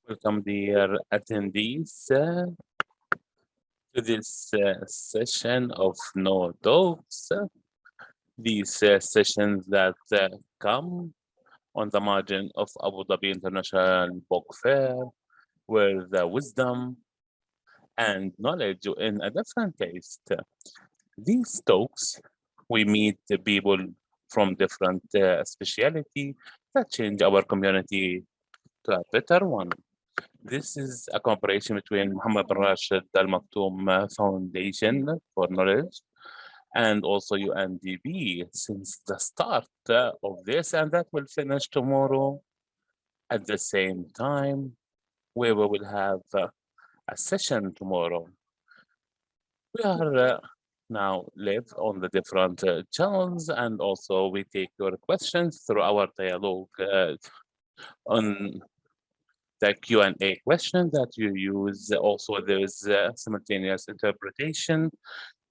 Welcome, dear attendees, to this session of KnowTalks. These sessions that come on the margin of Abu Dhabi International Book Fair, where the wisdom and knowledge in a different taste. These talks, we meet the people from different speciality that change our community to a better one. This is a cooperation between Muhammad bin Rashid Al Maktoum Foundation for Knowledge and also UNDP since the start of this, and that will finish tomorrow at the same time, where we will have a session tomorrow. We are now live on the different channels, and also we take your questions through our dialogue on the Q&A question that you use. Also, there is simultaneous interpretation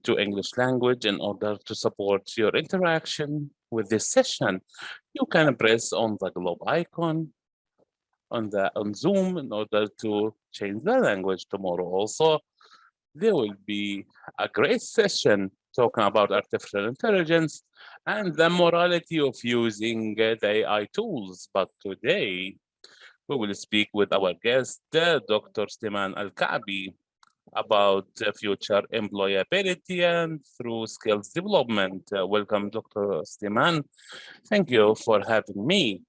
to English language in order to support your interaction with this session. You can press on the globe icon on Zoom in order to change the language tomorrow. Also, there will be a great session talking about artificial intelligence and the morality of using the AI tools. But today, we will speak with our guest, Dr. Sulaiman Alkaabi, about future employability and through skills development. Welcome, Dr. Sulaiman. Thank you for having me.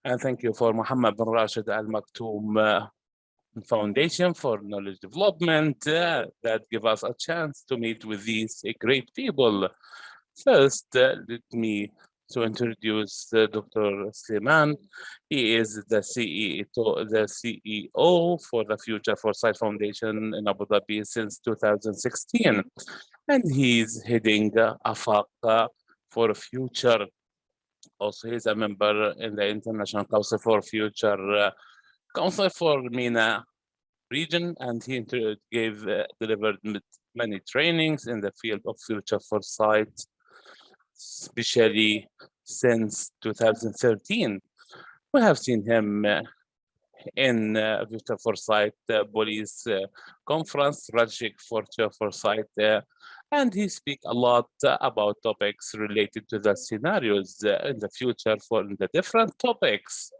And thank you for Muhammad bin Rashid Al Maktoum Foundation for Knowledge Development that give us a chance to meet with these great people. First, let me to introduce Dr. Sulaiman. He is the CEO for the Future Foresight Foundation in Abu Dhabi since 2016. And he's heading AFAQ for Future. Also, he's a member in the International Council for Future, Council for MENA region, and he delivered many trainings in the field of future foresight, especially since 2013. We have seen him in Future Foresight Police Conference, Strategic Future Foresight, and he speaks a lot about topics related to the scenarios in the future for the different topics.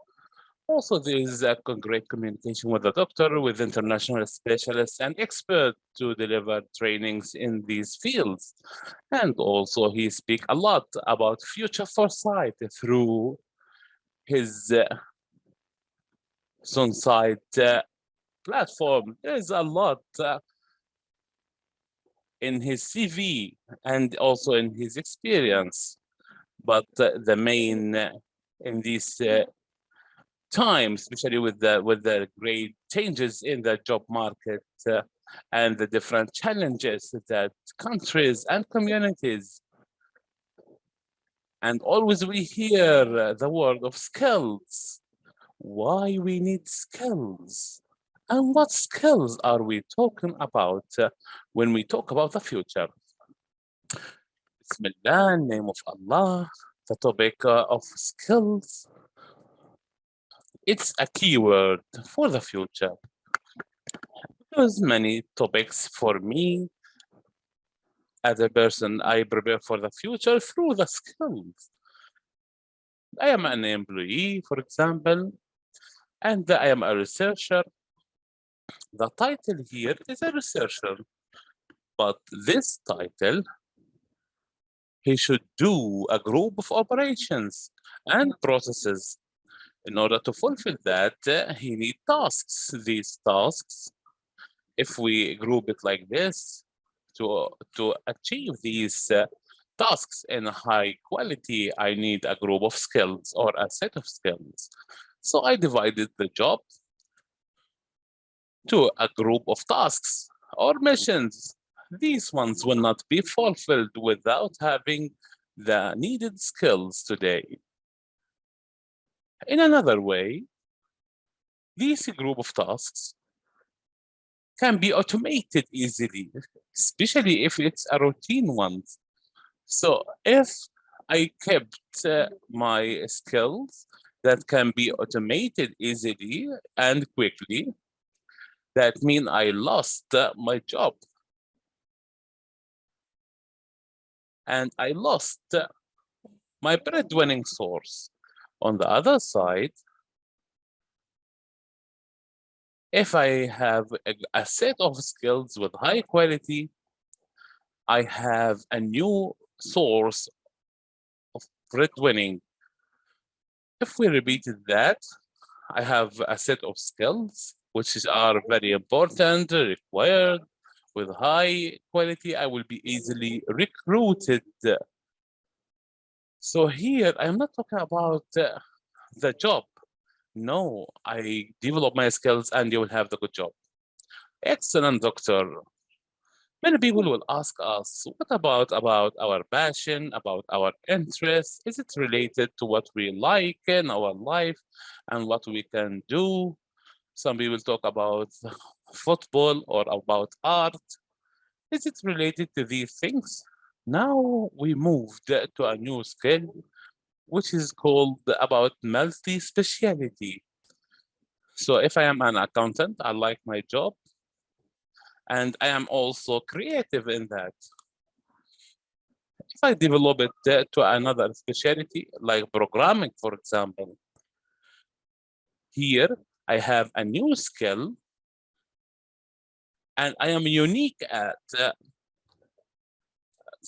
Also, there is a great communication with the doctor, with international specialists and experts to deliver trainings in these fields. And also, he speaks a lot about future foresight through his Sunsite platform. There's a lot in his CV and also in his experience. But the main in these times, especially with the great changes in the job market and the different challenges that countries and communities, and always we hear the word of skills. Why we need skills? And what skills are we talking about when we talk about the future? Bismillah, name of Allah, the topic of skills. It's a keyword for the future. There's many topics for me as a person. I prepare for the future through the skills. I am an employee, for example, and I am a researcher. The title here is a researcher, but this title, he should do a group of operations and processes. In order to fulfill that, he needs tasks. These tasks, if we group it like this, to achieve these tasks in high quality, I need a group of skills or a set of skills. So I divided the job to a group of tasks or missions. These ones will not be fulfilled without having the needed skills today. In another way, this group of tasks can be automated easily, especially if it's a routine one. So if I kept my skills, that can be automated easily and quickly, that means I lost my job. And I lost my breadwinning source. On the other side, if I have a set of skills with high quality, I have a new source of breadwinning. If we repeated that, I have a set of skills which are very important, required, with high quality. I will be easily recruited. So here, I'm not talking about the job. No, I develop my skills and you will have the good job. Excellent, doctor. Many people will ask us, what about our passion, about our interests? Is it related to what we like in our life and what we can do? Some people talk about football or about art. Is it related to these things? Now we moved to a new skill, which is called about multi-speciality. So if I am an accountant, I like my job, and I am also creative in that. If I develop it to another specialty, like programming, for example, here I have a new skill, and I am unique at,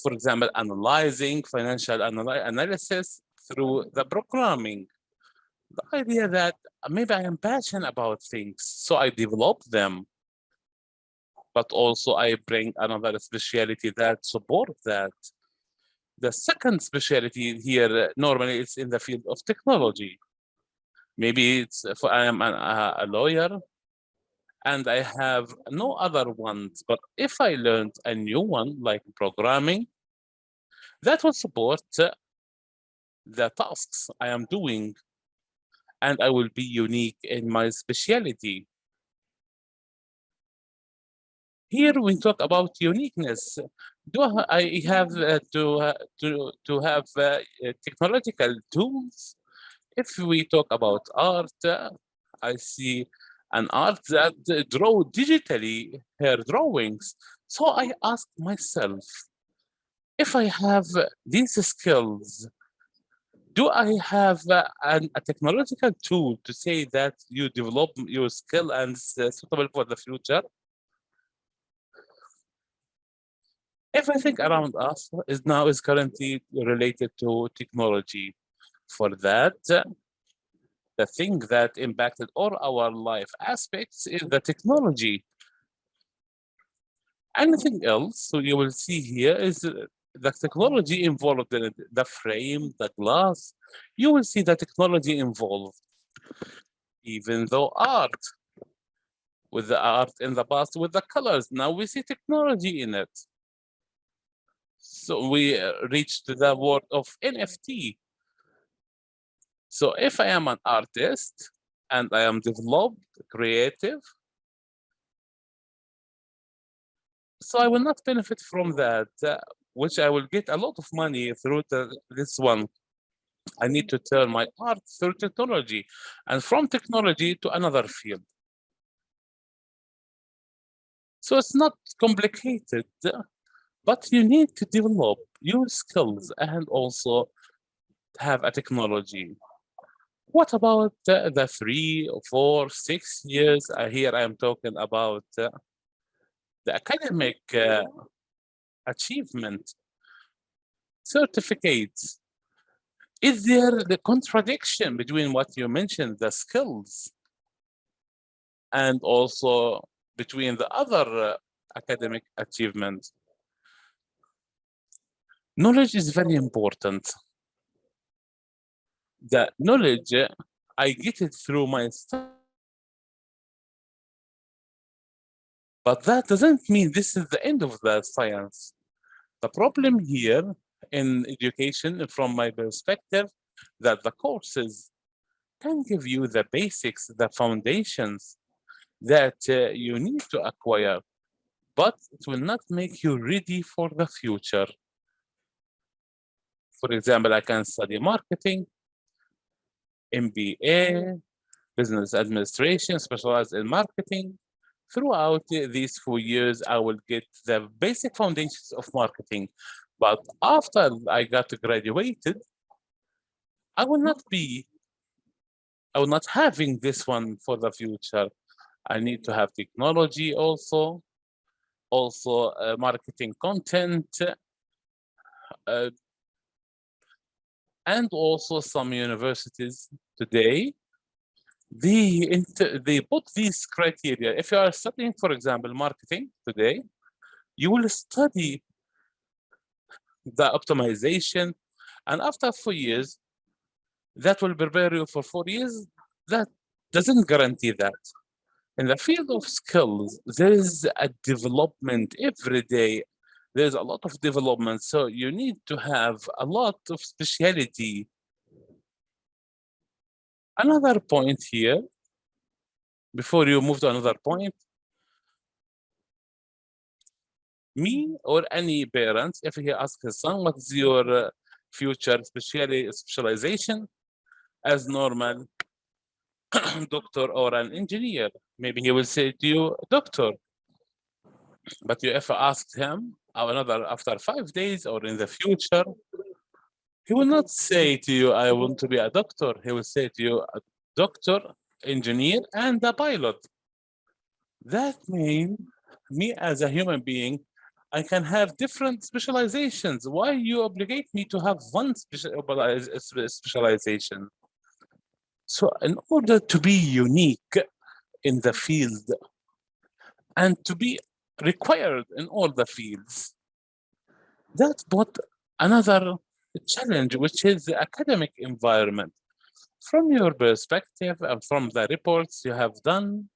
for example, analyzing financial analysis through the programming. The idea that maybe I am passionate about things, so I develop them, but also I bring another specialty that support that. The second specialty here, normally it's in the field of technology. Maybe it's I am a lawyer and I have no other ones, but if I learned a new one like programming, that will support the tasks I am doing, and I will be unique in my specialty. Here we talk about uniqueness. Do I have to have technological tools? If we talk about art, I see an art that draw digitally her drawings. So I ask myself, if I have these skills, do I have a technological tool to say that you develop your skill and it's suitable for the future? Everything around us is currently related to technology. For that, the thing that impacted all our life aspects is the technology. Anything else, so you will see here is the technology involved in it, the frame, the glass. You will see the technology involved. Even though art, with the art in the past, with the colors, now we see technology in it. So we reached the word of NFT. So if I am an artist and I am developed, creative, so I will not benefit from that, which I will get a lot of money through this one. I need to turn my art through technology and from technology to another field. So it's not complicated, but you need to develop your skills and also have a technology. What about the 3, 4, 6 years? Here I am talking about the academic achievement, certificates. Is there the contradiction between what you mentioned, the skills, and also between the other academic achievements? Knowledge is very important. The knowledge, I get it through my study. But that doesn't mean this is the end of the science. The problem here in education, from my perspective, that the courses can give you the basics, the foundations that you need to acquire, but it will not make you ready for the future. For example, I can study marketing, MBA, business administration, specialized in marketing. Throughout these 4 years, I will get the basic foundations of marketing. But after I got graduated, I will not having this one for the future. I need to have technology also marketing content, and also some universities today, they put these criteria. If you are studying, for example, marketing today, you will study the optimization, and after 4 years, that will prepare you for 4 years. That doesn't guarantee that. In the field of skills, there is a development every day. There's a lot of development, so you need to have a lot of speciality. Another point here, before you move to another point, me or any parent, if he asks his son, what is your future specialization? As normal, doctor or an engineer, maybe he will say to you, doctor. But you ever asked him after 5 days or in the future, he will not say to you, I want to be a doctor. He will say to you, a doctor, engineer, and a pilot. That means me as a human being, I can have different specializations. Why you obligate me to have one specialization? So in order to be unique in the field and to be required in all the fields, that put another challenge, which is the academic environment. From your perspective and from the reports you have done,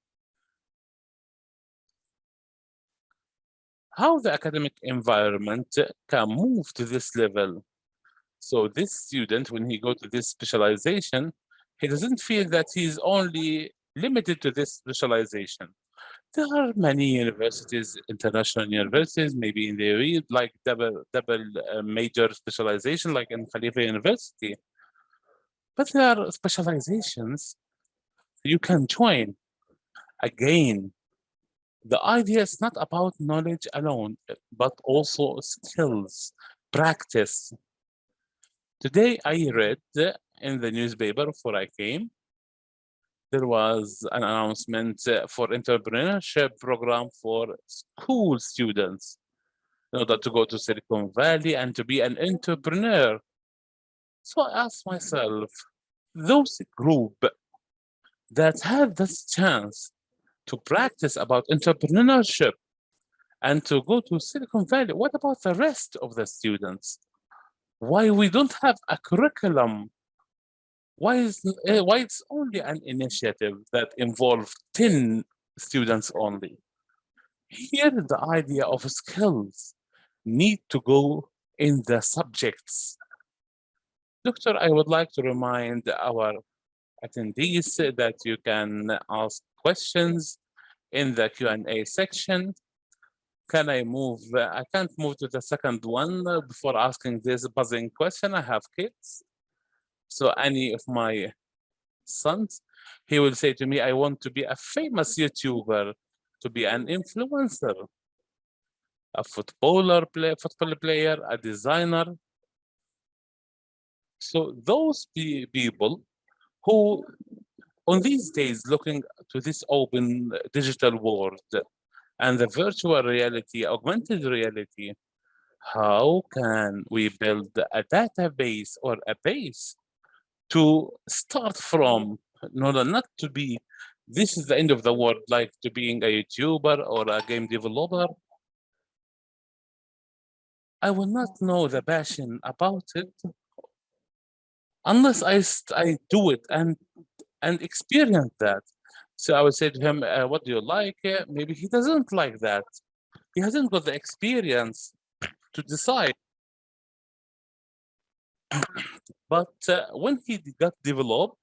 how the academic environment can move to this level. So this student, when he go to this specialization, he doesn't feel that he's only limited to this specialization. There are many universities, international universities, maybe in the UAE, like double major specialization, like in Khalifa University. But there are specializations you can join. Again, the idea is not about knowledge alone, but also skills, practice. Today, I read in the newspaper before I came, there was an announcement for entrepreneurship program for school students in order to go to Silicon Valley and to be an entrepreneur. So I asked myself, those group that have this chance to practice about entrepreneurship and to go to Silicon Valley, what about the rest of the students? Why we don't have a curriculum? Why it's only an initiative that involves 10 students only? Here, the idea of skills need to go in the subjects. Doctor, I would like to remind our attendees that you can ask questions in the Q&A section. Can I move? I can't move to the second one before asking this buzzing question. I have kids. So any of my sons, he will say to me, I want to be a famous YouTuber, to be an influencer, a football player, a designer. So those people who on these days looking to this open digital world and the virtual reality, augmented reality, how can we build a database or a base to start from? No, not to be, this is the end of the world, like to being a YouTuber or a game developer. I will not know the passion about it unless I do it and experience that. So I would say to him, what do you like? Maybe he doesn't like that. He hasn't got the experience to decide. But when he got developed,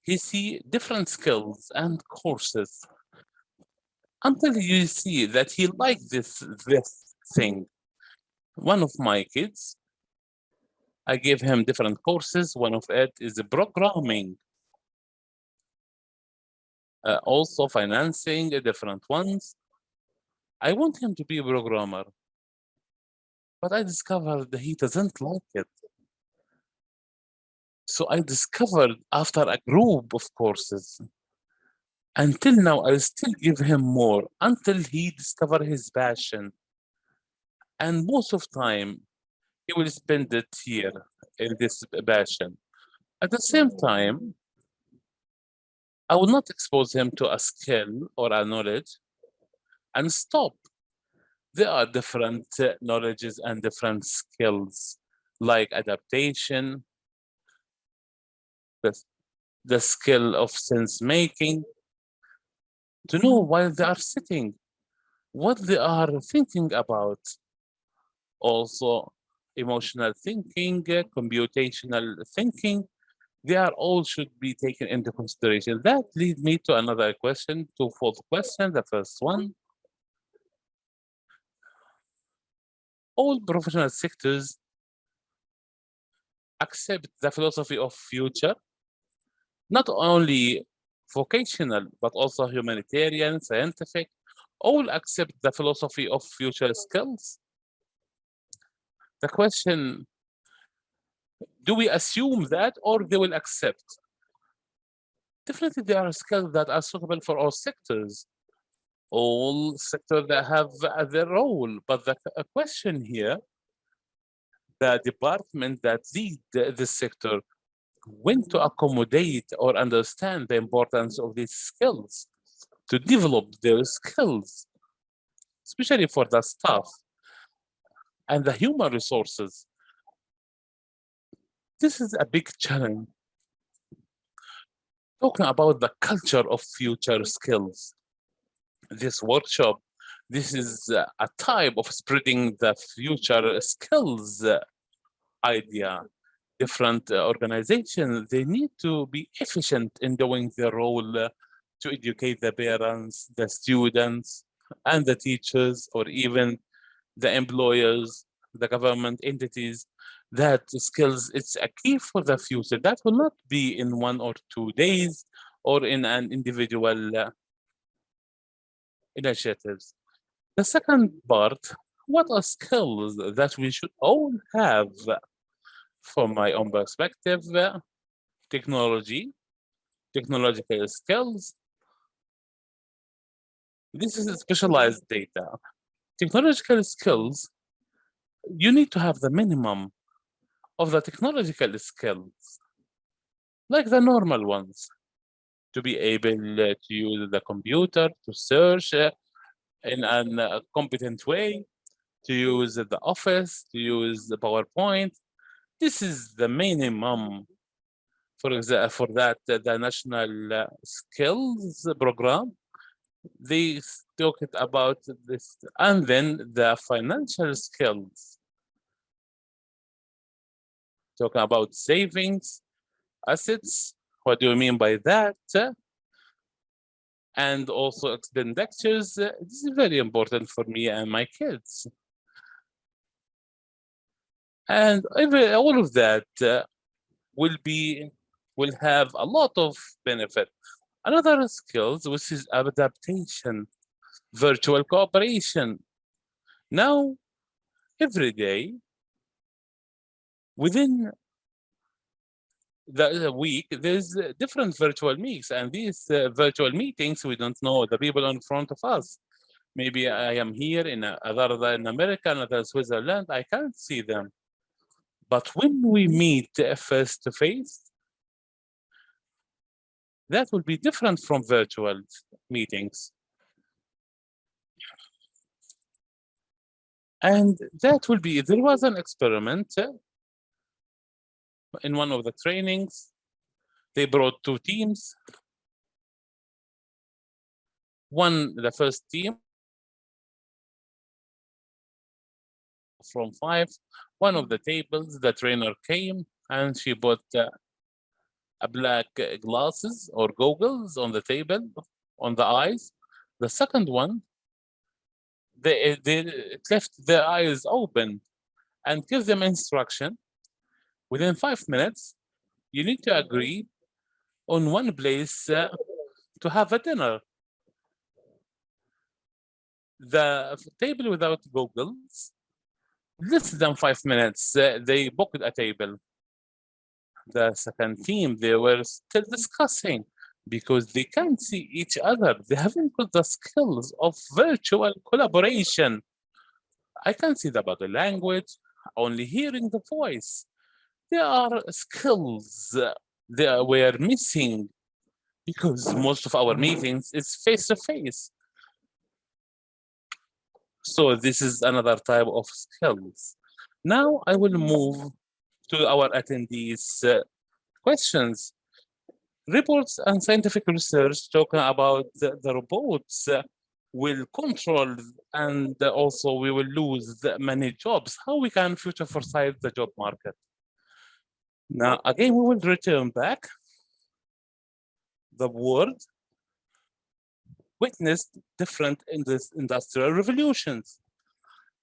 he see different skills and courses until you see that he liked this thing. One of my kids, I gave him different courses. One of it is programming. Also financing different ones. I want him to be a programmer, but I discovered that he doesn't like it. So I discovered after a group of courses, until now, I still give him more until he discover his passion. And most of time, he will spend it here in this passion. At the same time, I will not expose him to a skill or a knowledge and stop. There are different knowledges and different skills like adaptation, the, the skill of sense making, to know while they are sitting, what they are thinking about. Also, emotional thinking, computational thinking, they are all should be taken into consideration. That leads me to another question, twofold question. The first one, all professional sectors accept the philosophy of future, not only vocational, but also humanitarian, scientific, all accept the philosophy of future skills. The question, do we assume that or they will accept? Definitely there are skills that are suitable for all sectors. All sectors that have their role, but the question here, the department that lead this sector, when to accommodate or understand the importance of these skills, to develop their skills, especially for the staff and the human resources. This is a big challenge. Talking about the culture of future skills. This workshop, this is a type of spreading the future skills idea. Different organizations, they need to be efficient in doing their role to educate the parents, the students, and the teachers, or even the employers, the government entities, that skills, it's a key for the future. That will not be in 1 or 2 days or in an individual initiatives. The second part, what are skills that we should all have? From my own perspective, technology, technological skills. This is specialized data. Technological skills, you need to have the minimum of the technological skills, like the normal ones, to be able to use the computer, to search in a competent way, to use the office, to use the PowerPoint. This is the minimum. For example, for that, the national skills program, they talked about this, and then the financial skills, talking about savings, assets. What do you mean by that? And also expenditures. This is very important for me and my kids. And all of that will have a lot of benefit. Another skills, which is adaptation, virtual cooperation. Now, every day, within the week, there's different virtual meetings, and these virtual meetings, we don't know the people in front of us. Maybe I am here in another in America, another Switzerland, I can't see them. But when we meet face to face, that will be different from virtual meetings. And that will be, there was an experiment in one of the trainings. They brought 2 teams. The first team from 5, one of the tables, the trainer came and she put a black glasses or goggles on the table, on the eyes. The second one, they left their eyes open and give them instruction Within 5 minutes, you need to agree on one place to have a dinner. The table without Googles, less than 5 minutes, they booked a table. The second team, they were still discussing because they can't see each other. They haven't got the skills of virtual collaboration. I can see the body language, only hearing the voice. There are skills that were missing because most of our meetings is face to face. So this is another type of skills. Now I will move to our attendees' questions. Reports and scientific research talking about the robots will control and also we will lose many jobs. How we can future foresight the job market? Now, again, we will return back. The world witnessed different industrial revolutions.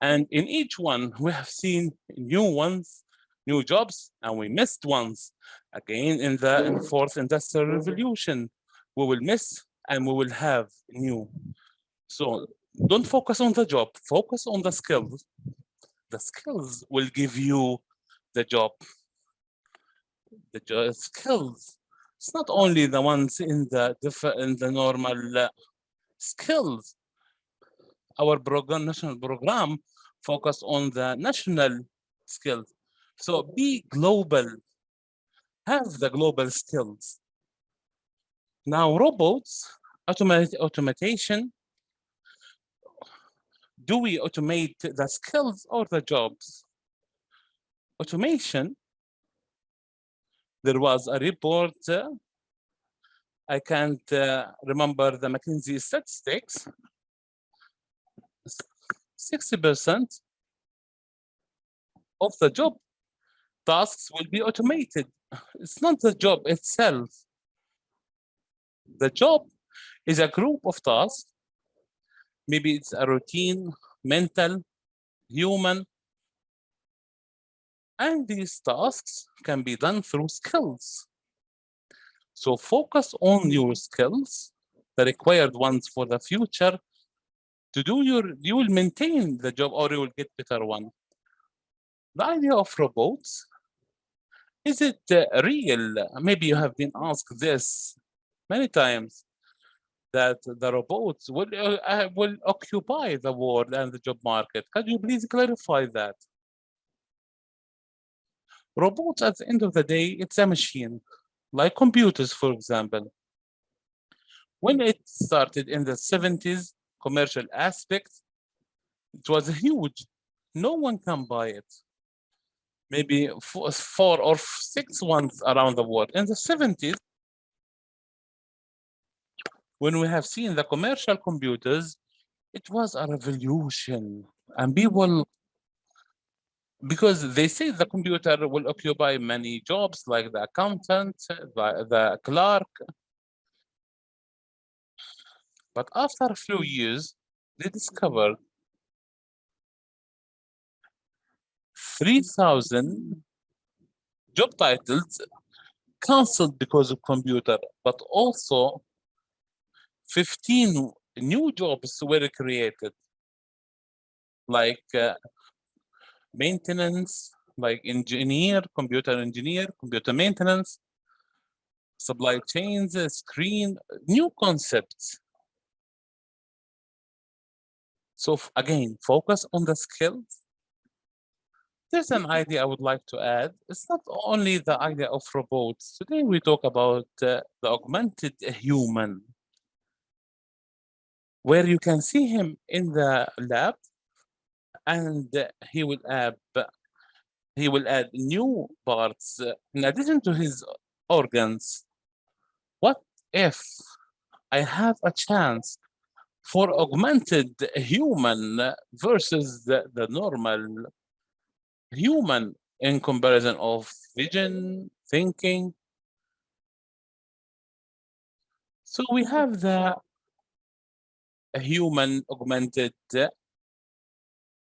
And in each one, we have seen new ones, new jobs, and we missed ones. Again, in the fourth industrial revolution, we will miss and we will have new. So don't focus on the job, focus on the skills. The skills will give you the job. The skills. It's not only the ones in the normal skills. Our national program focus on the national skills. So be global, have the global skills. Now robots, automation, do we automate the skills or the jobs? Automation, there was a report, I can't remember the McKinsey statistics, 60% of the job tasks will be automated. It's not the job itself. The job is a group of tasks. Maybe it's a routine, mental, human. And these tasks can be done through skills. So focus on your skills, the required ones for the future. To do you will maintain the job or you will get better one. The idea of robots, is it real? Maybe you have been asked this many times, that the robots will occupy the world and the job market. Can you please clarify that? Robots, at the end of the day, it's a machine, like computers, for example. When it started in the 70s, commercial aspect, it was huge. No one can buy it. Maybe four or six ones around the world. In the 70s, when we have seen the commercial computers, it was a revolution. And people, because they say the computer will occupy many jobs like the accountant, the clerk. But after a few years, they discovered 3,000 job titles cancelled because of computer, but also 15 new jobs were created, like maintenance, like engineer, computer maintenance, supply chains, screen, new concepts. So again, focus on the skills. There's an idea I would like to add. It's not only the idea of robots. Today we talk about the augmented human, where you can see him in the lab and he will add new parts in addition to his organs. What if I have a chance for augmented human versus the normal human in comparison of vision, thinking? So we have the human augmented,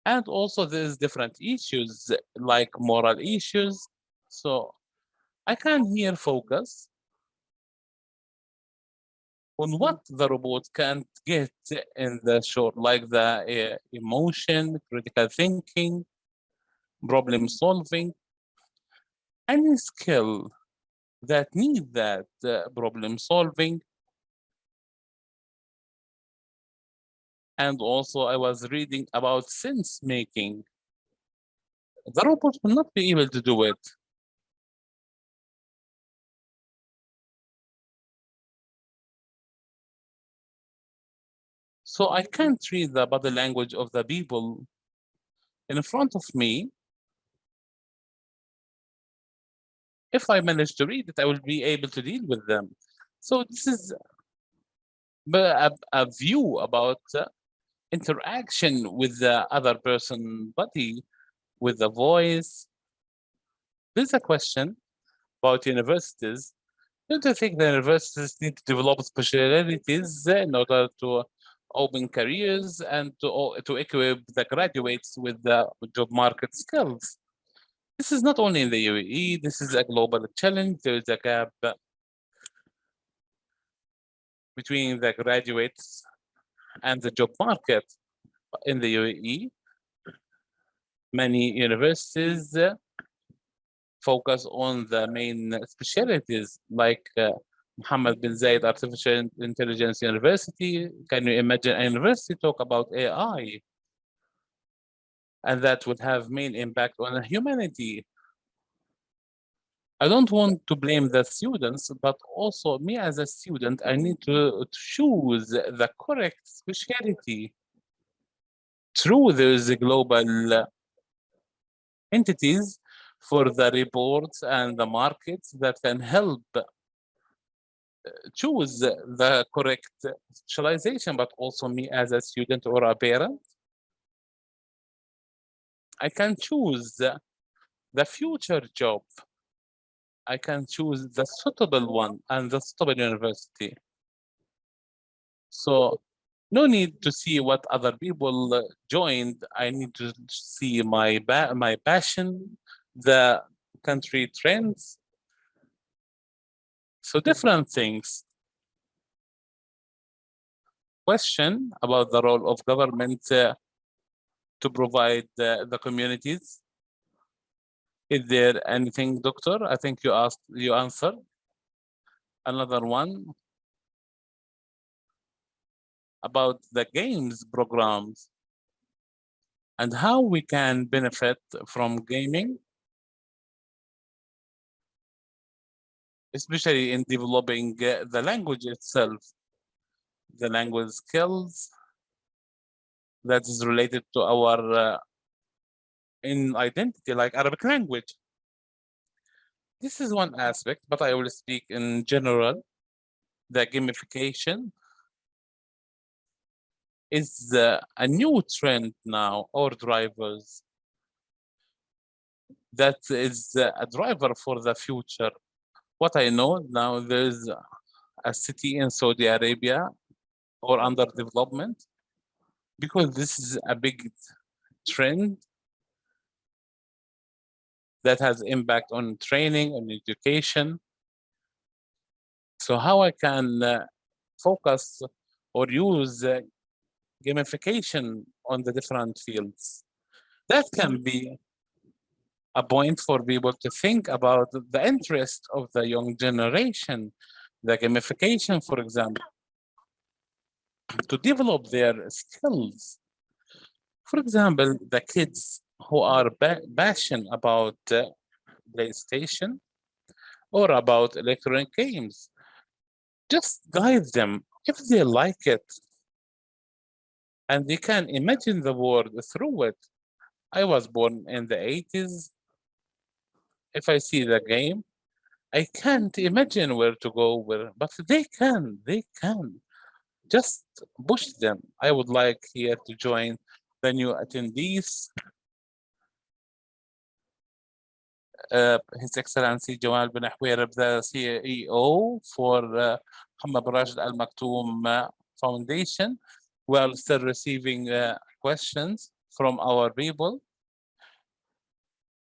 and also there's different issues like moral issues, So I can here focus on what the robot can't get in the short, like the emotion, critical thinking, problem solving, any skill that need that problem solving. And also I was reading about sense making. The robot will not be able to do it. So I can't read the body language of the people in front of me. If I manage to read it, I will be able to deal with them. So this is a view about interaction with the other person body, with the voice. There's a question about universities. Don't you think the universities need to develop specialities in order to open careers and to equip the graduates with the job market skills? This is not only in the UAE, this is a global challenge. There is a gap between the graduates and the job market in the UAE. Many universities focus on the main specialties like Mohammed bin Zayed Artificial Intelligence University. Can you imagine a university talk about AI? And that would have main impact on humanity. I don't want to blame the students, but also me as a student, I need to choose the correct specialty. True, there is a global entities for the reports and the markets that can help choose the correct specialization, but also me as a student or a parent, I can choose the future job. I can choose the suitable one and the suitable university. So no need to see what other people joined. I need to see my passion, the country trends. So different things. Question about the role of government to provide the communities. Is there anything, doctor? I think you answered. Another one about the games programs and how we can benefit from gaming, especially in developing the language itself, the language skills that is related to our in identity, like Arabic language. This is one aspect, but I will speak in general. The gamification is a new trend now, or drivers. That is a driver for the future. What I know now, there's a city in Saudi Arabia or under development, because this is a big trend that has impact on training, on education. So how I can focus or use gamification on the different fields. That can be a point for people to think about the interest of the young generation, the gamification, for example, to develop their skills. For example, the kids who are passionate about PlayStation or about electronic games, just guide them if they like it. And they can imagine the world through it. I was born in the 80s. If I see the game, I can't imagine where to go, but they can. Just push them. I would like here to join the new attendees. His Excellency Jamal bin Ahwirab, the CEO for Muhammad Rashid Al Maktoum Foundation. We are still receiving questions from our people.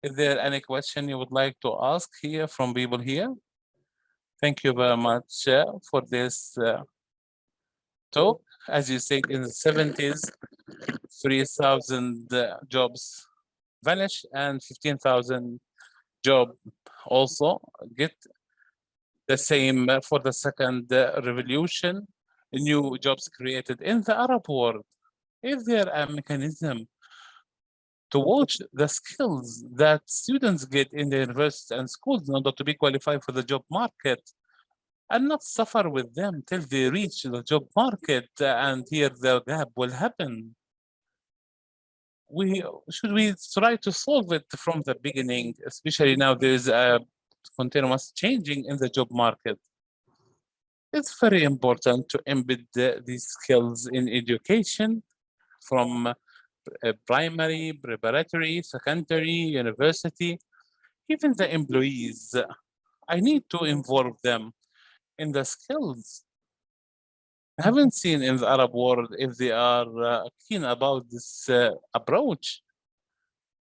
Is there any question you would like to ask here from people here? Thank you very much for this talk. As you said, in the 70s, 3,000 jobs vanish and 15,000 job also get the same for the second revolution, new jobs created in the Arab world. Is there a mechanism to watch the skills that students get in the university and schools in order to be qualified for the job market and not suffer with them till they reach the job market and here the gap will happen? Should we try to solve it from the beginning, especially now there is a continuous changing in the job market? It's very important to embed these skills in education from primary, preparatory, secondary, university, even the employees. I need to involve them in the skills. I haven't seen in the Arab world if they are keen about this approach.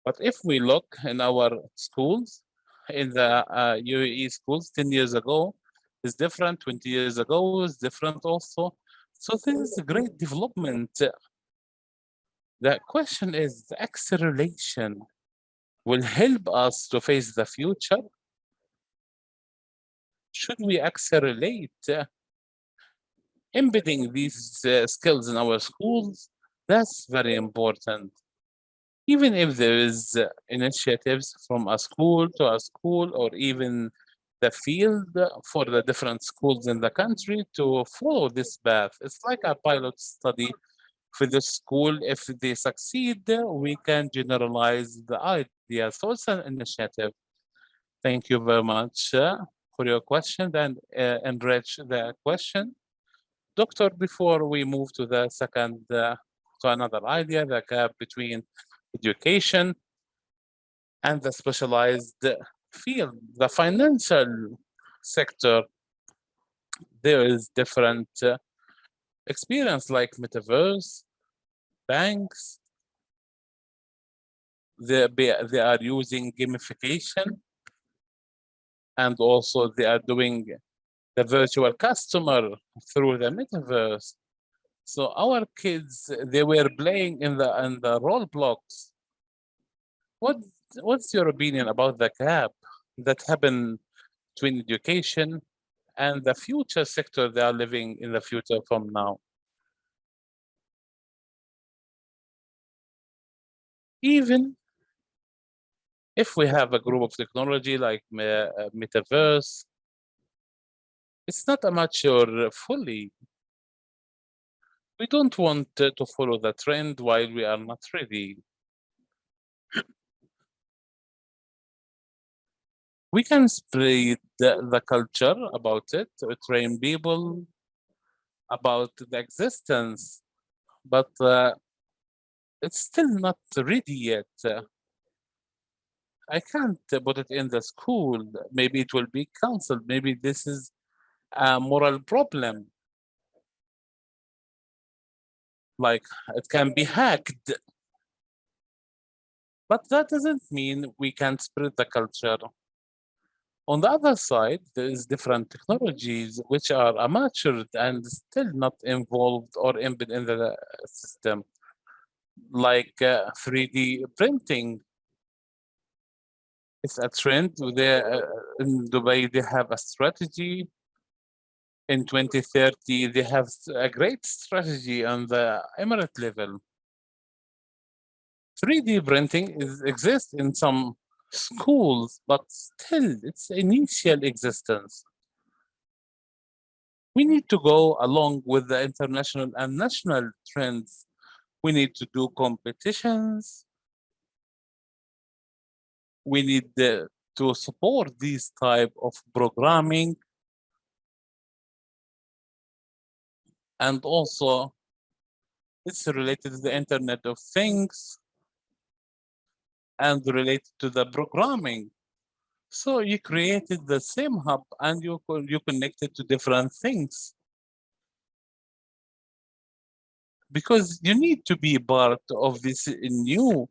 But if we look in our schools, in the UAE schools 10 years ago is different, 20 years ago is different also. So this is a great development. The question is the acceleration will help us to face the future. Should we accelerate embedding these skills in our schools? That's very important. Even if there is initiatives from a school to a school or even the field for the different schools in the country to follow this path. It's like a pilot study for the school. If they succeed, we can generalize the idea. So it's an initiative. Thank you very much for your question and enrich the question. Doctor, before we move to the second, to another idea, the gap between education and the specialized field, the financial sector, there is different experience like metaverse, banks, they are using gamification and also they are doing the virtual customer through the metaverse. So our kids, they were playing in the role blocks. What's your opinion about the gap that happened between education and the future sector they are living in the future from now? Even if we have a group of technology like metaverse, it's not a mature fully. We don't want to follow the trend while we are not ready. We can spread the culture about it, train people about the existence, but it's still not ready yet. I can't put it in the school. Maybe it will be canceled. Maybe this is a moral problem. Like it can be hacked. But that doesn't mean we can't spread the culture. On the other side, there is different technologies which are matured and still not involved or embedded in the system, like 3D printing. It's a trend. In Dubai, they have a strategy. In 2030, they have a great strategy on the Emirate level. 3D printing exists in some schools, but still it's initial existence. We need to go along with the international and national trends. We need to do competitions. We need to support these type of programming. And also, it's related to the Internet of Things and related to the programming. So you created the same hub and you connected to different things. Because you need to be part of this new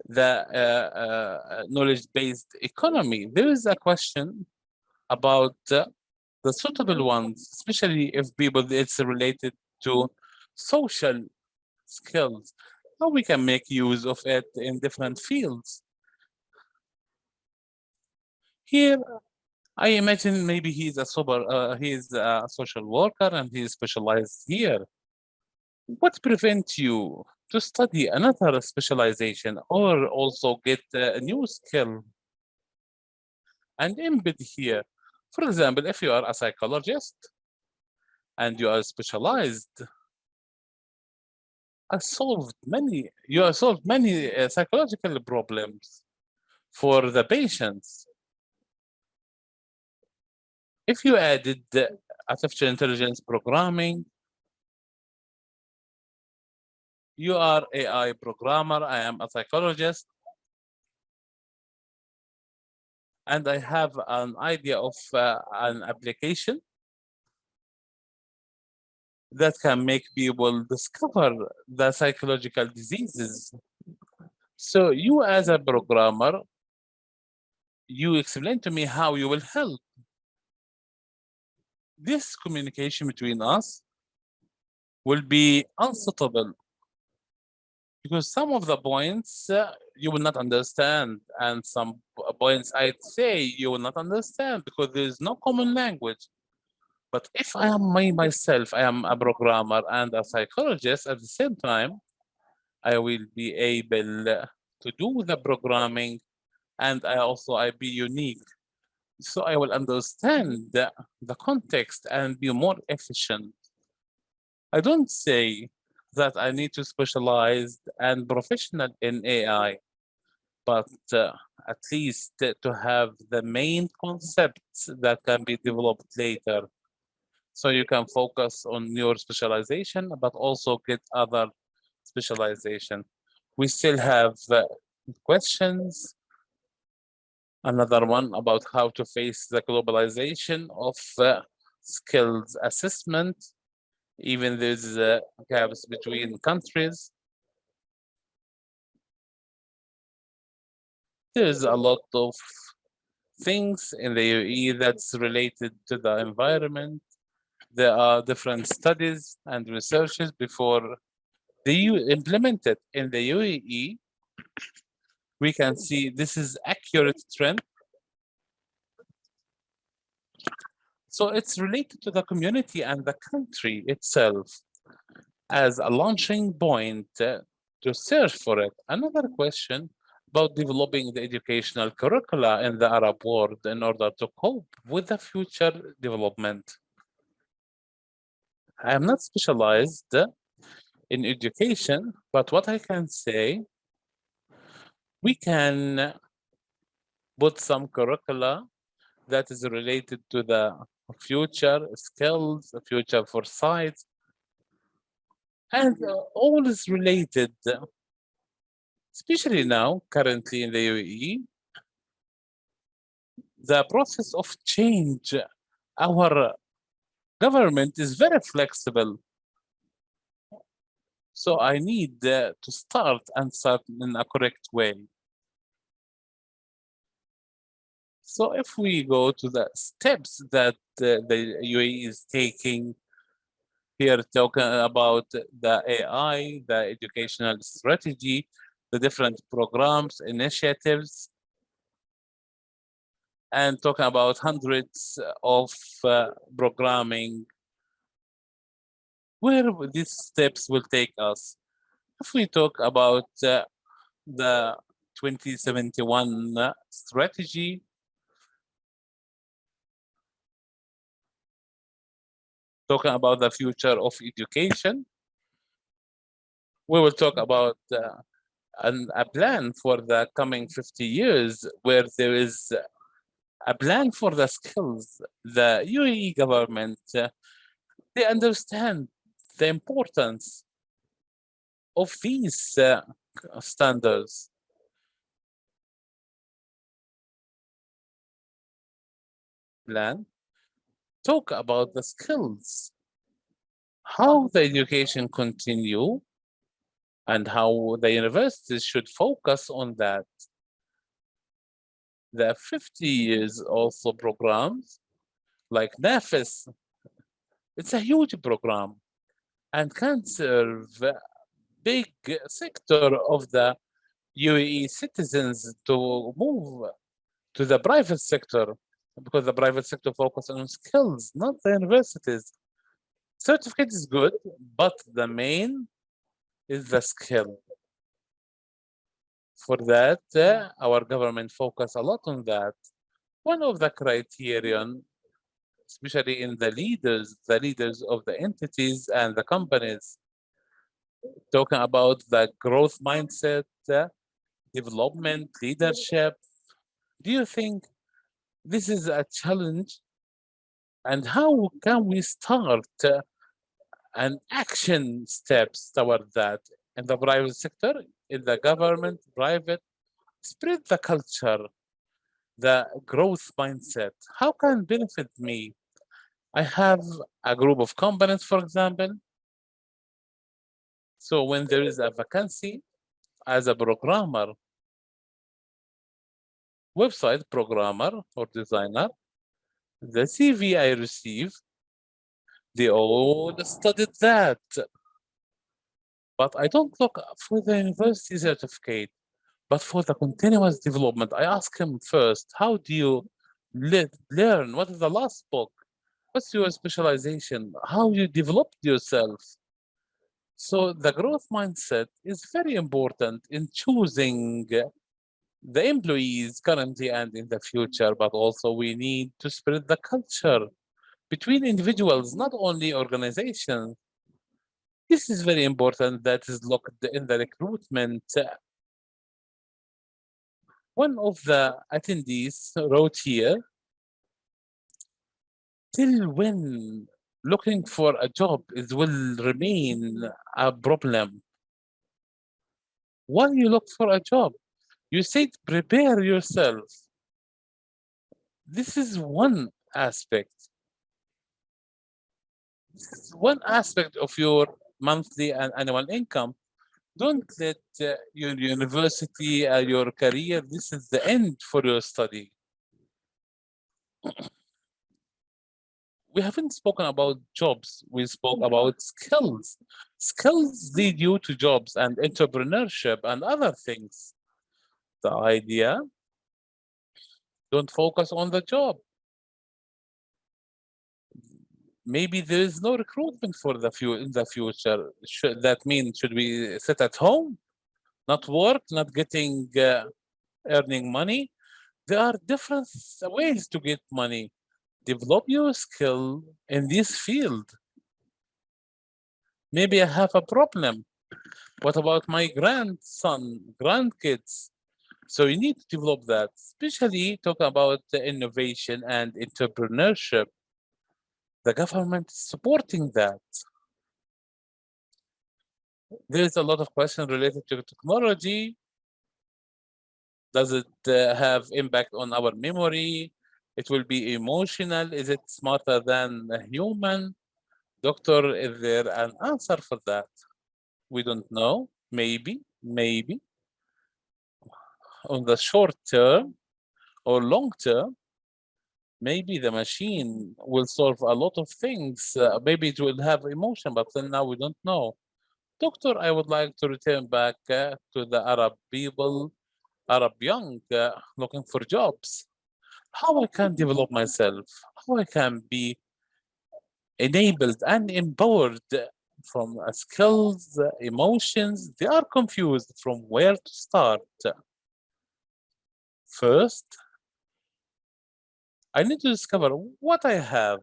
the knowledge-based economy. There is a question about the suitable ones, especially if people, it's related to social skills, how we can make use of it in different fields. Here, I imagine maybe he's a social worker and he's specialized here. What prevents you to study another specialization or also get a new skill and embed here? For example, if you are a psychologist and you are specialized, you have solved many psychological problems for the patients. If you added the artificial intelligence programming, you are AI programmer, I am a psychologist, and I have an idea of an application that can make people discover the psychological diseases. So you as a programmer, you explain to me how you will help. This communication between us will be unsuitable because some of the points you will not understand, and some points I'd say you will not understand because there is no common language. But if I am myself, I am a programmer and a psychologist at the same time, I will be able to do the programming, and I be unique. So I will understand the context and be more efficient. I don't say that I need to specialize and professional in AI, but at least to have the main concepts that can be developed later. So you can focus on your specialization, but also get other specialization. We still have questions. Another one about how to face the globalization of skills assessment, even there's gaps between countries. There's a lot of things in the UAE that's related to the environment. There are different studies and researches before they implement it in the UAE. We can see this is accurate trend. So it's related to the community and the country itself as a launching point to search for it. Another question about developing the educational curricula in the Arab world in order to cope with the future development. I am not specialized in education, but what I can say, we can put some curricula that is related to the future skills, future foresight, and all is related, especially now, currently in the UAE, the process of change, our government is very flexible. So I need to start in a correct way. So if we go to the steps that the UAE is taking, here talking about the AI, the educational strategy, the different programs, initiatives, and talking about hundreds of programming, where these steps will take us. If we talk about the 2071 strategy, talking about the future of education, we will talk about a plan for the coming 50 years where there is a plan for the skills. The UAE government, they understand the importance of these standards. Plan, talk about the skills, how the education continue, and how the universities should focus on that. The 50 years also programs like NAFIS, it's a huge program and can serve a big sector of the UAE citizens to move to the private sector, because the private sector focuses on skills, not the universities. Certificate is good, but the main is the skill. For that, our government focus a lot on that. One of the criterion, especially in the leaders of the entities and the companies, talking about the growth mindset, development, leadership. Do you think this is a challenge? And how can we start an action steps toward that in the private sector, in the government, private? Spread the culture, the growth mindset. How can benefit me? I have a group of companies, for example. So when there is a vacancy as a programmer, website programmer or designer, the CV I receive, they all studied that. But I don't look for the university certificate, but for the continuous development. I ask him first, how do you learn? What is the last book? What's your specialization? How you developed yourself? So the growth mindset is very important in choosing the employees currently and in the future, but also we need to spread the culture between individuals, not only organizations. This is very important, that is looked in the recruitment. One of the attendees wrote here, till when looking for a job will remain a problem? Why you look for a job? You said prepare yourself. This is one aspect. This is one aspect of your monthly and annual income. Don't let your university, your career, this is the end for your study. We haven't spoken about jobs. We spoke about skills. Skills lead you to jobs and entrepreneurship and other things. The idea, don't focus on the job. Maybe there is no recruitment for the in the future. That mean should we sit at home, not work, not getting earning money? There are different ways to get money. Develop your skill in this field. Maybe I have a problem. What about my grandson, grandkids? So you need to develop that, especially talk about the innovation and entrepreneurship. The government is supporting that. There's a lot of questions related to technology. Does it have impact on our memory? It will be emotional. Is it smarter than a human? Doctor, is there an answer for that? We don't know. Maybe. On the short term or long term, maybe the machine will solve a lot of things. Maybe it will have emotion, but then now we don't know. Doctor, I would like to return back to the Arab people, Arab young, looking for jobs. How I can develop myself, how I can be enabled and empowered from skills, emotions. They are confused from where to start. First, I need to discover what I have.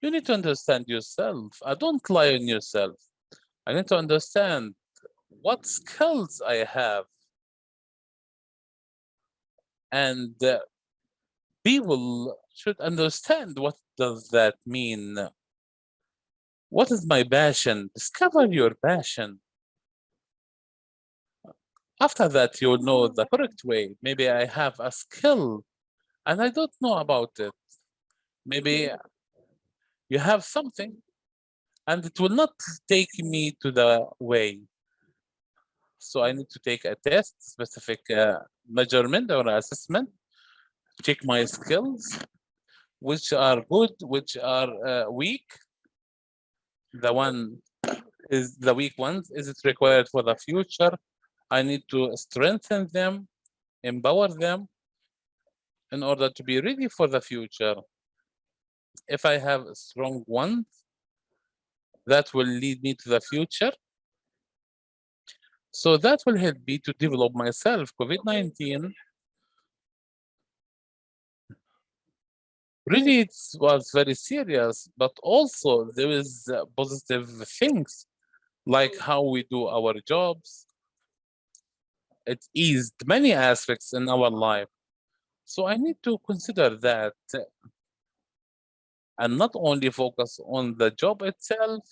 You need to understand yourself. Don't lie on yourself. I need to understand what skills I have. And people should understand what does that mean. What is my passion? Discover your passion. After that, you'll know the correct way. Maybe I have a skill and I don't know about it. Maybe you have something and it will not take me to the way. So I need to take a test, specific measurement or assessment, check my skills, which are good, which are weak. The one is the weak ones. Is it required for the future? I need to strengthen them, empower them in order to be ready for the future. If I have strong ones, that will lead me to the future. So that will help me to develop myself. COVID-19 really it was very serious, but also there is positive things like how we do our jobs. It eased many aspects in our life. So I need to consider that and not only focus on the job itself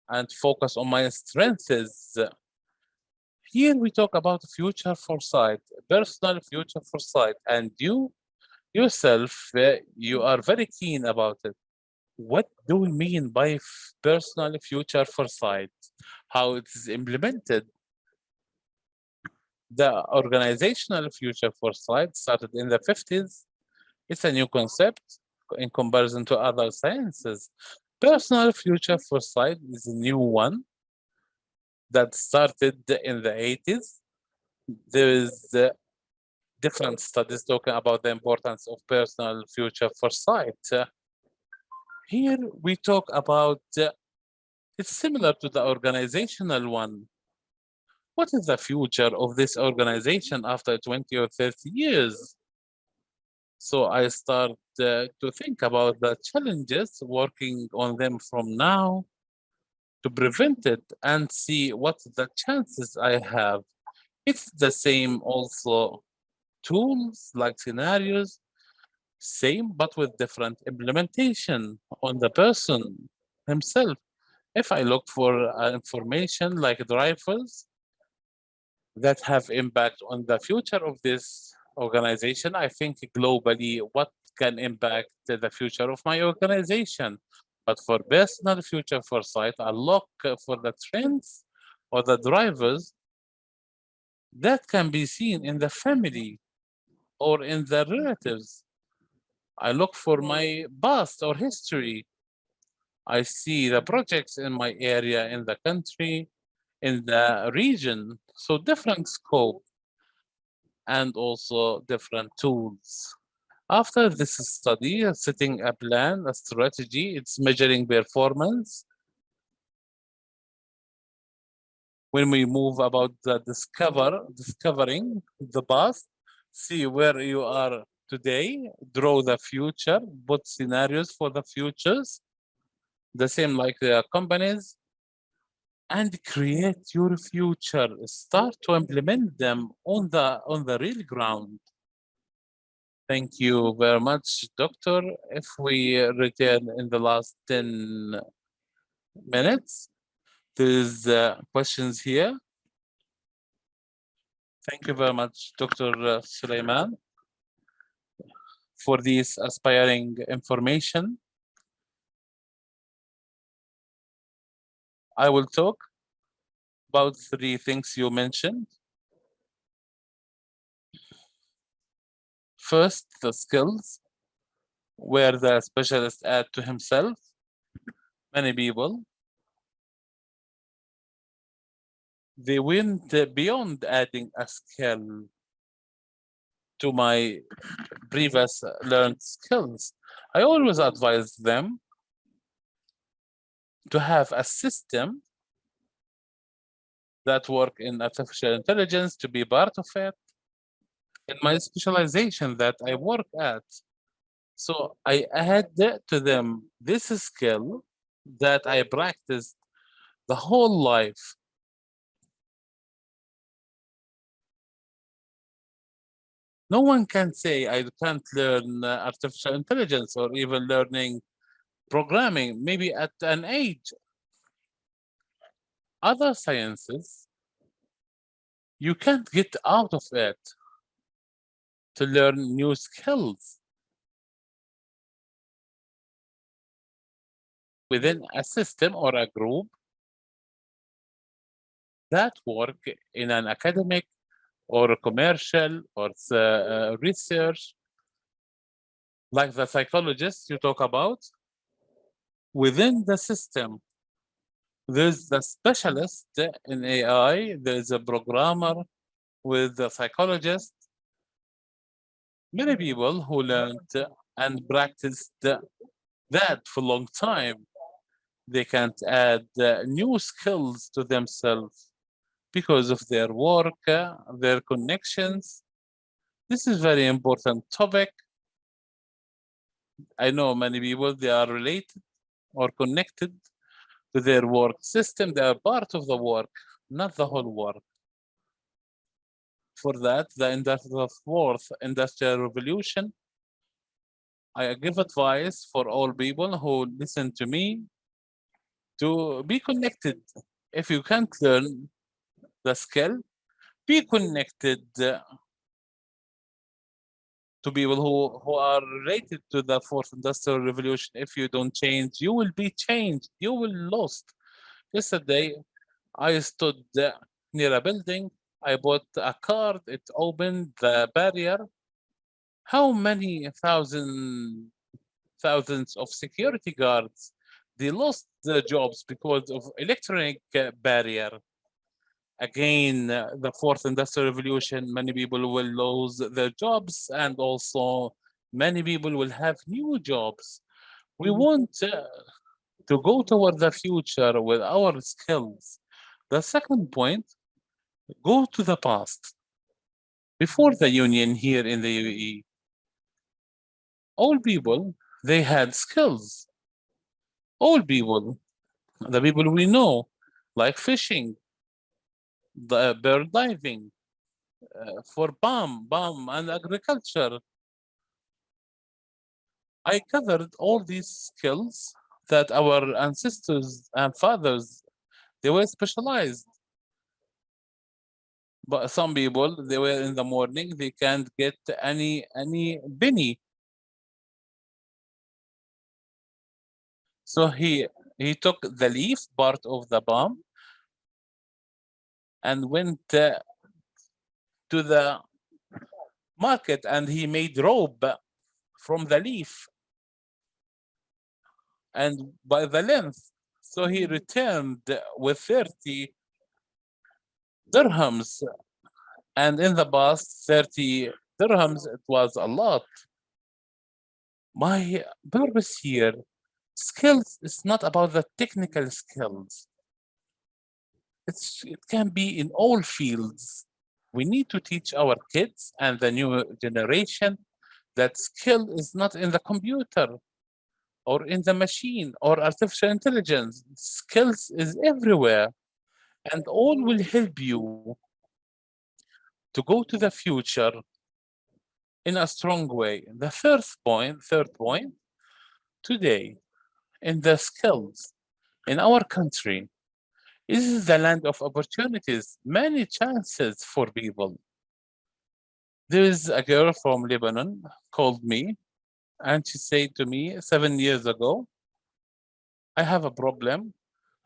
and focus on my strengths. Here we talk about future foresight, personal future foresight, and you yourself, you are very keen about it. What do we mean by personal future foresight? How it is implemented? The organizational future foresight started in the 50s. It's a new concept in comparison to other sciences. Personal future foresight is a new one that started in the 80s. There is different studies talking about the importance of personal future foresight. Here we talk about, it's similar to the organizational one. What is the future of this organization after 20 or 30 years? So I start to think about the challenges, working on them from now to prevent it and see what the chances I have. It's the same also tools like scenarios, same but with different implementation on the person himself. If I look for information like drivers that have impact on the future of this organization, I think globally what can impact the future of my organization. But for personal future foresight, I look for the trends or the drivers that can be seen in the family or in the relatives. I look for my past or history. I see the projects in my area, in the country, in the region. So different scope and also different tools. After this study, setting a plan, a strategy, it's measuring performance. When we move about the discovering the past, see where you are today, draw the future, put scenarios for the futures, the same like the companies, and create your future. Start to implement them on the real ground. Thank you very much, Doctor. If we return in the last 10 minutes, there's questions here. Thank you very much, Dr. Sulaiman, for this aspiring information. I will talk about three things you mentioned. First, the skills, where the specialist add to himself. Many people, they went beyond adding a skill to my previous learned skills. I always advise them to have a system that work in artificial intelligence, to be part of it in my specialization that I work at. So I add to them this skill that I practiced the whole life. No one can say I can't learn artificial intelligence or even learning programming, maybe at an age. Other sciences, you can't get out of it to learn new skills within a system or a group. that work in an academic or a commercial or research, like the psychologists you talk about, within the system. There's the specialist in AI, there's a programmer with a psychologist, many people who learned and practiced that for a long time. They can't add new skills to themselves because of their work, their connections. This is very important topic. I know many people, they are related or connected to their work system. They are part of the work, not the whole work. For that, the fourth industrial revolution, I give advice for all people who listen to me to be connected. If you can't learn the skill, be connected to people who are related to the fourth industrial revolution. If you don't change, you will be changed. You will lost. Yesterday, I stood near a building. I bought a card. It opened the barrier. How many thousands of security guards, they lost their jobs because of electronic barrier. Again, the fourth industrial revolution, many people will lose their jobs, and also many people will have new jobs. We want to go toward the future with our skills. The second point, go to the past. Before the union here in the UAE, all people, they had skills. All people, the people we know, like fishing, the bird diving, for BAM and agriculture. I covered all these skills that our ancestors and fathers, they were specialized. But some people, they were in the morning, they can't get any penny. So he took the leaf part of the palm and went to the market, and he made rope from the leaf and by the length. So he returned with 30 dirhams, and in the past 30 dirhams, it was a lot. My purpose here, skills is not about the technical skills. It can be in all fields. We need to teach our kids and the new generation that skill is not in the computer or in the machine or artificial intelligence. Skills is everywhere, and all will help you to go to the future in a strong way. The third point, today, in the skills in our country, this is the land of opportunities, many chances for people. There is a girl from Lebanon called me, and she said to me 7 years ago, I have a problem.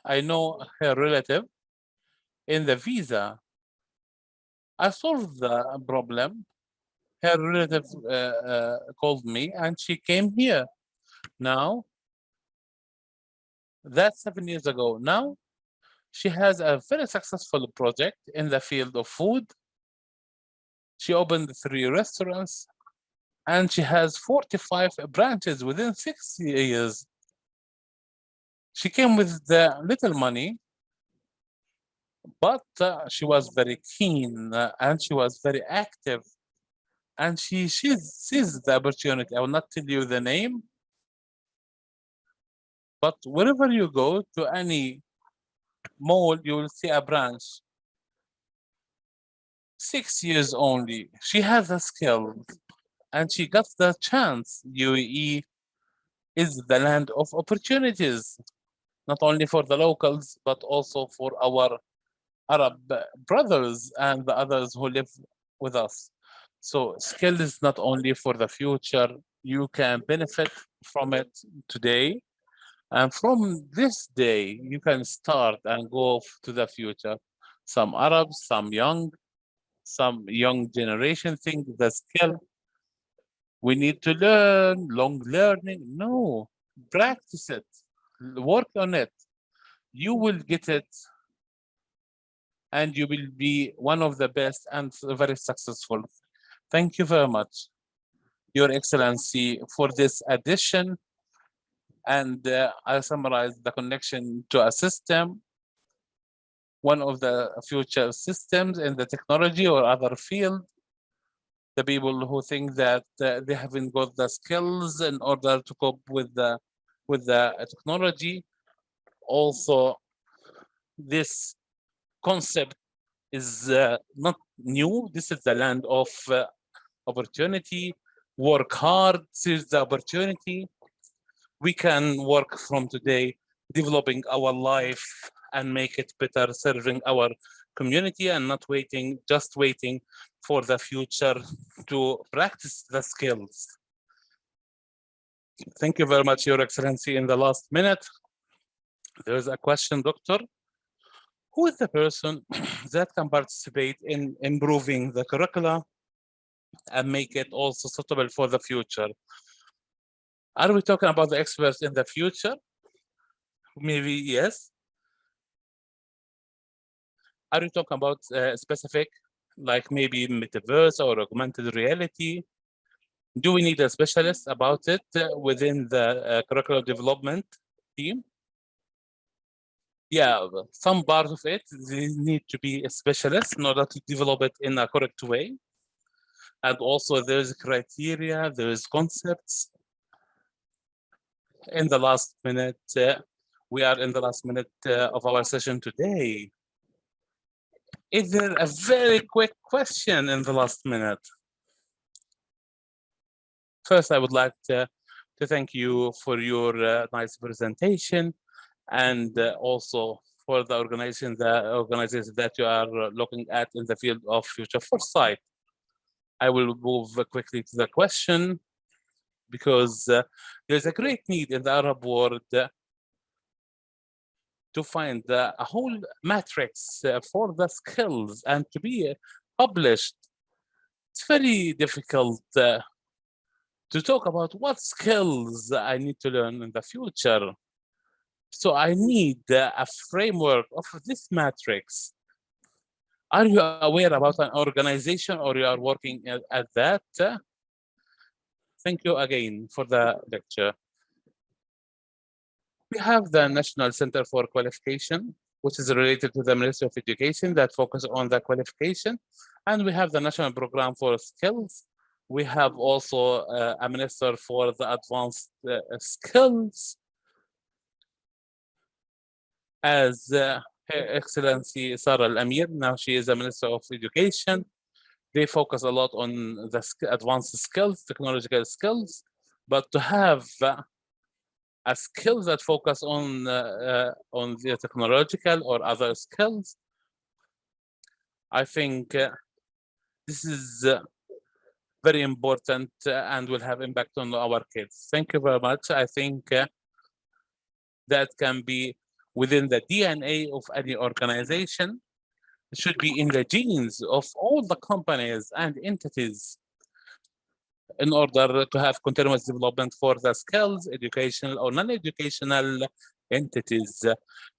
I know her relative in the visa. I solved the problem. Her relative called me, and she came here. Now, that's 7 years ago. Now, she has a very successful project in the field of food. She opened 3 restaurants, and she has 45 branches within 6 years. She came with the little money, but she was very keen and she was very active, and she sees the opportunity. I will not tell you the name, but wherever you go to any mall, you will see a branch. 6 years only. She has a skill, and she got the chance. UAE is the land of opportunities, not only for the locals, but also for our Arab brothers and the others who live with us. So skill is not only for the future, you can benefit from it today. And from this day, you can start and go to the future. Some Arabs, some young generation think the skill we need to learn, long learning. No, practice it, work on it. You will get it, and you will be one of the best and very successful. Thank you very much, Your Excellency, for this addition. And I summarize the connection to a system, one of the future systems in the technology or other field. The people who think that they haven't got the skills in order to cope with the technology. Also, this concept is not new. This is the land of opportunity. Work hard, seize the opportunity. We can work from today, developing our life and make it better, serving our community and not just waiting for the future to practice the skills. Thank you very much, Your Excellency. In the last minute, there is a question, Doctor. Who is the person that can participate in improving the curricula and make it also suitable for the future? Are we talking about the experts in the future? Maybe yes. Are you talking about specific, like maybe metaverse or augmented reality? Do we need a specialist about it within the curriculum development team? Yeah, some part of it, they need to be a specialist in order to develop it in a correct way. And also there's criteria, there's concepts. In the last minute, we are in the last minute of our session today. Is there a very quick question in the last minute? First, I would like to thank you for your nice presentation, and also for the organizations that you are looking at in the field of future foresight. I will move quickly to the question, because there's a great need in the Arab world to find a whole matrix for the skills and to be published. It's very difficult to talk about what skills I need to learn in the future. So I need a framework of this matrix. Are you aware about an organization or you are working at that? Thank you again for the lecture. We have the National Center for Qualification, which is related to the Ministry of Education that focus on the qualification. And we have the National Program for Skills. We have also a minister for the advanced skills. As Her Excellency Sarah Al-Amir, now she is a Minister of Education. They focus a lot on the advanced skills, technological skills, but to have a skill that focus on the technological or other skills, I think this is very important and will have impact on our kids. Thank you very much. I think that can be within the DNA of any organization. It should be in the genes of all the companies and entities in order to have continuous development for the skills, educational or non-educational entities.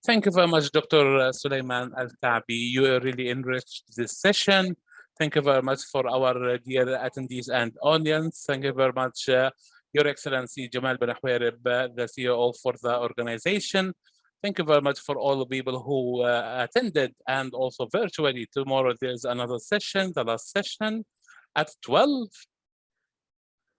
Thank you very much, Dr. Sulaiman Alkaabi. You really enriched this session. Thank you very much for our dear attendees and audience. Thank you very much, Your Excellency Jamal Ben Khwairib, the CEO for the organization. Thank you very much for all the people who attended, and also virtually. Tomorrow there's another session, the last session at 12.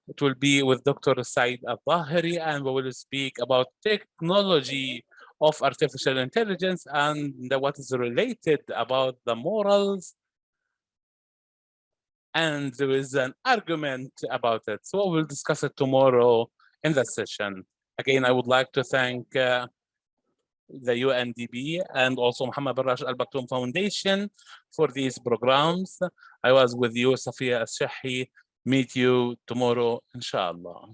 It will be with Dr. Said Al-Tahiri, and we will speak about technology of artificial intelligence and what is related about the morals. And there is an argument about it. So we'll discuss it tomorrow in the session. Again, I would like to thank the UNDP and also Muhammad bin Rashid Al Maktoum Foundation for these programs. I was with you, Safia Al Shehi. Meet you tomorrow, inshallah.